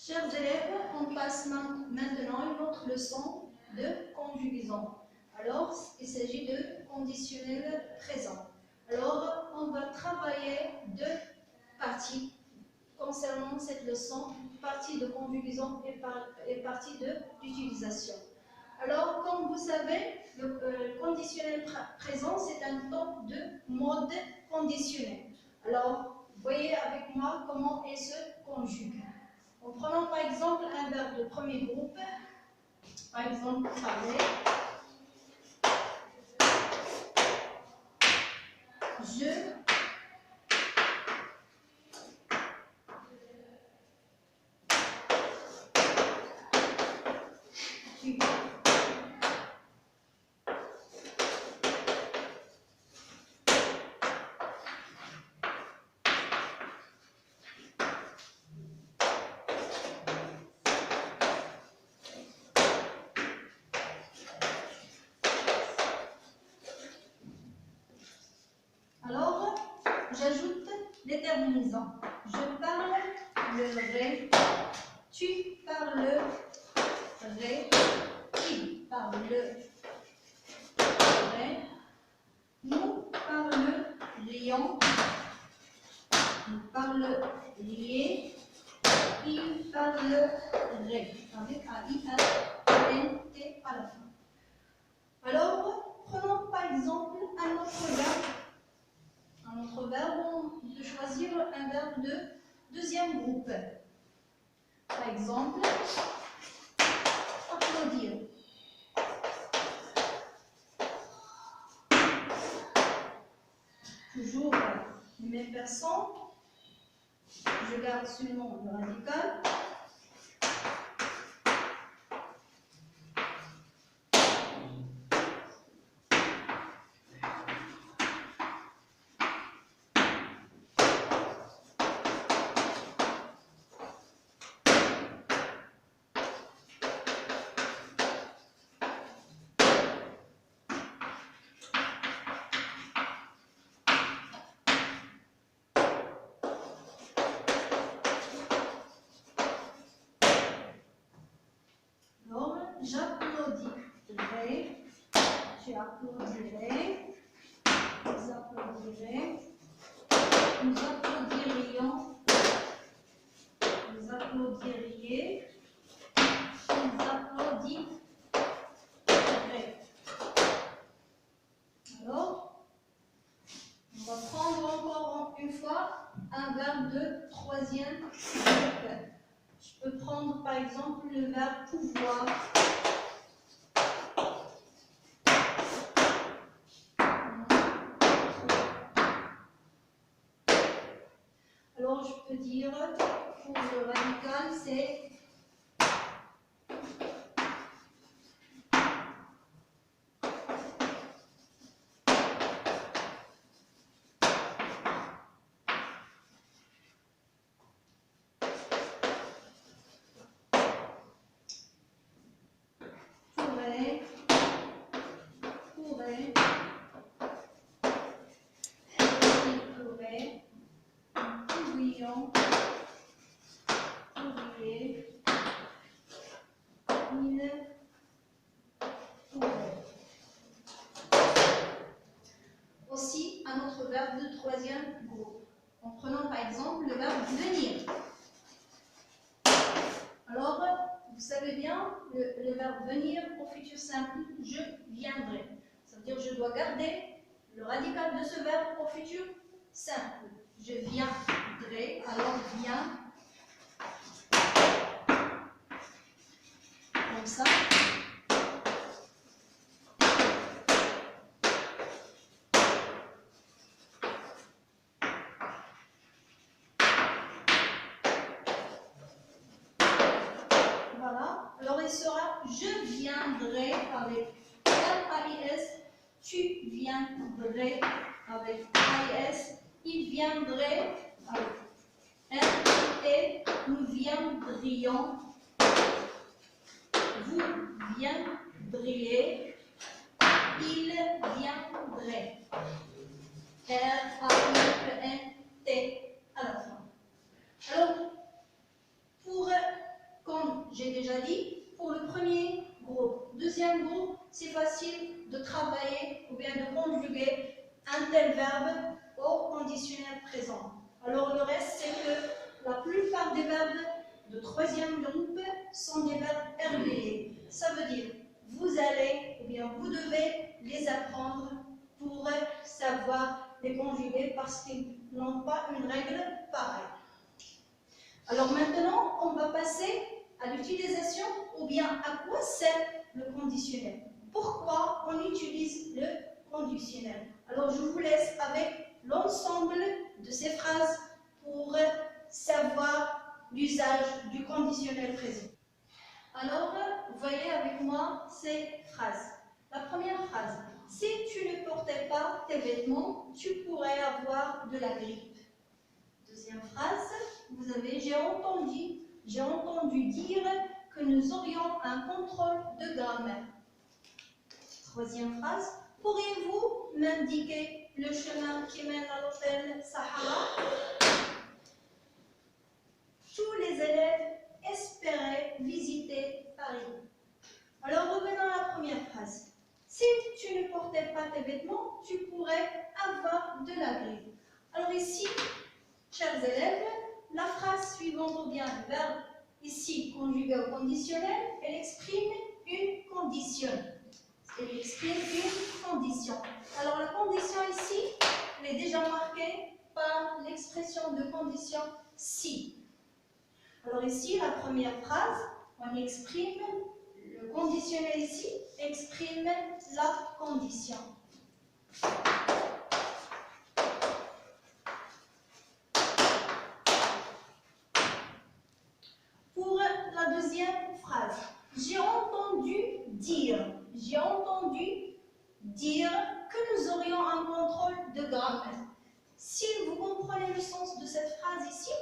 Chers élèves, on passe maintenant une autre leçon de conjugaison. Alors, il s'agit de conditionnel présent. Alors, on va travailler deux parties concernant cette leçon, partie de conjugaison et partie d'utilisation. Alors, comme vous savez, le conditionnel présent, c'est un temps de mode conditionnel. Alors, voyez avec moi comment il se conjugue. En prenant par exemple un verbe de premier groupe, par exemple parler, je, tu. Alors, j'ajoute les terminaisons. Je parle le vrai, tu parles vrai, il parle vrai, nous parlerions, nous parleriez, il parlerait, avec A-I-A-N-T à la fin. Alors, prenons par exemple un autre verbe. Un autre verbe, on peut choisir un verbe de deuxième groupe. Par exemple, applaudir. Toujours les mêmes personnes. Je garde seulement le radical. J'applaudirai, tu applaudirais, vous applaudirez, nous applaudirions, vous applaudiriez, ils applaudiraient. Alors, on va prendre encore une fois un verbe de troisième groupe. Je peux prendre par exemple le verbe pouvoir. Alors, je peux dire, pour le radical, c'est pourrait, pourrait, il pourrait, pourrions, pourriez, il pourrait. Aussi, un autre verbe de troisième groupe. En prenant par exemple le verbe venir. Alors, vous savez bien, le verbe venir au futur simple, je viendrai. Ça veut dire que je dois garder le radical de ce verbe au futur simple. Je viendrai, alors viens. Comme ça. Voilà. Alors, il sera je viendrai avec R-A-I-S, tu viendrais avec A-I-S, il viendrait avec R et nous viendrions, vous viendriez, il viendrait. R-A-I-N-T à la fin. Alors, pour déjà dit, pour le premier groupe. Deuxième groupe, c'est facile de travailler ou bien de conjuguer un tel verbe au conditionnel présent. Alors le reste, c'est que la plupart des verbes de troisième groupe sont des verbes irréguliers. Ça veut dire vous allez ou bien vous devez les apprendre pour savoir les conjuguer parce qu'ils n'ont pas une règle pareille. Alors maintenant, on va passer à l'utilisation ou bien à quoi sert le conditionnel. Pourquoi on utilise le conditionnel? Alors je vous laisse avec l'ensemble de ces phrases pour savoir l'usage du conditionnel présent. Alors, voyez avec moi ces phrases. La première phrase, si tu ne portais pas tes vêtements, tu pourrais avoir de la grippe. Deuxième phrase, vous avez j'ai entendu dire que nous aurions un contrôle de grammaire. Troisième phrase, pourriez-vous m'indiquer le chemin qui mène à l'hôtel Sahara? Tous les élèves espéraient visiter Paris. Alors revenons à la première phrase. Si tu ne portais pas tes vêtements, tu pourrais avoir de la grippe. Alors ici, chers élèves, la phrase suivante ou bien le verbe ici conjugué au conditionnel, elle exprime une condition. Elle exprime une condition. Alors la condition ici, elle est déjà marquée par l'expression de condition si. Alors ici, la première phrase, on exprime, le conditionnel ici, exprime la condition. Pour la deuxième phrase, j'ai entendu dire que nous aurions un contrôle de grammaire. Si vous comprenez le sens de cette phrase ici,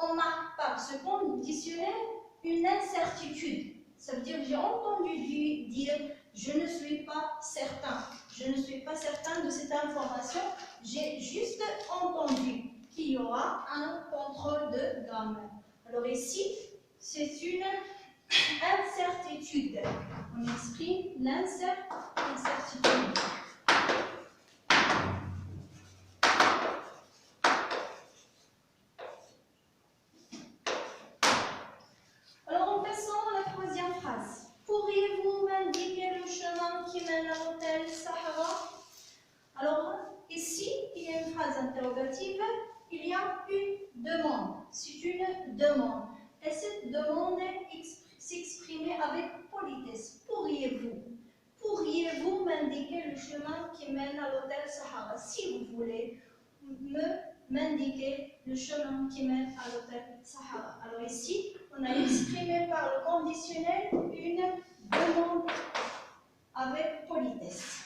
on marque par ce conditionnel une incertitude. Ça veut dire j'ai entendu dire, je ne suis pas certain. Je ne suis pas certain de cette information. J'ai juste entendu qu'il y aura un contrôle de grammaire. Alors ici, c'est une incertitude. On exprime l'incertitude. Alors en passant à la troisième phrase. Pourriez-vous m'indiquer le chemin qui mène à l'hôtel Sahara? Alors ici, il y a une phrase interrogative. Il y a une demande. C'est une demande. Et cette demande s'exprimer avec politesse. Pourriez-vous m'indiquer le chemin qui mène à l'hôtel Sahara? Si vous voulez m'indiquer le chemin qui mène à l'hôtel Sahara. Alors ici, on a exprimé par le conditionnel une demande avec politesse.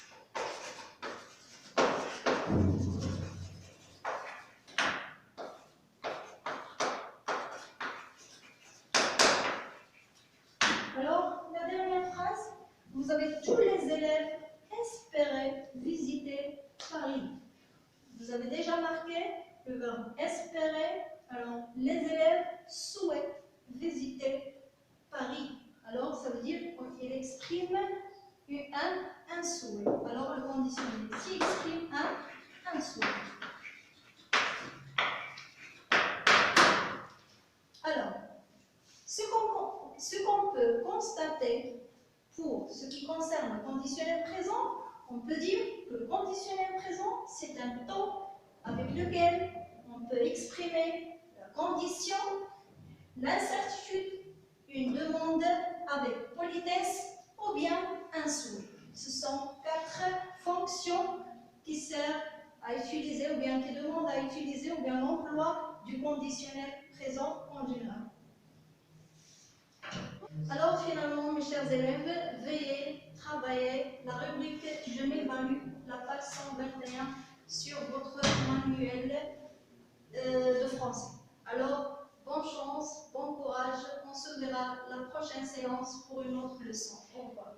Alors, la dernière phrase, vous avez tous les élèves espéraient visiter Paris. Vous avez déjà marqué le verbe espérer. Alors, les élèves souhaitent visiter Paris. Alors, ça veut dire qu'il exprime un souhait. Alors, le conditionnel ici exprime un souhait. Alors, ce qu'on peut constater pour ce qui concerne le conditionnel présent, on peut dire que le conditionnel présent, c'est un temps avec lequel on peut exprimer la condition, l'incertitude, une demande avec politesse ou bien un souhait. Ce sont 4 fonctions qui servent à utiliser ou bien qui demandent à utiliser ou bien l'emploi du conditionnel présent en général. Alors finalement, mes chers élèves, veuillez travailler la rubrique « Je m'évalue », la page 121 sur votre manuel de français. Alors, bonne chance, bon courage, on se verra la prochaine séance pour une autre leçon. Au revoir.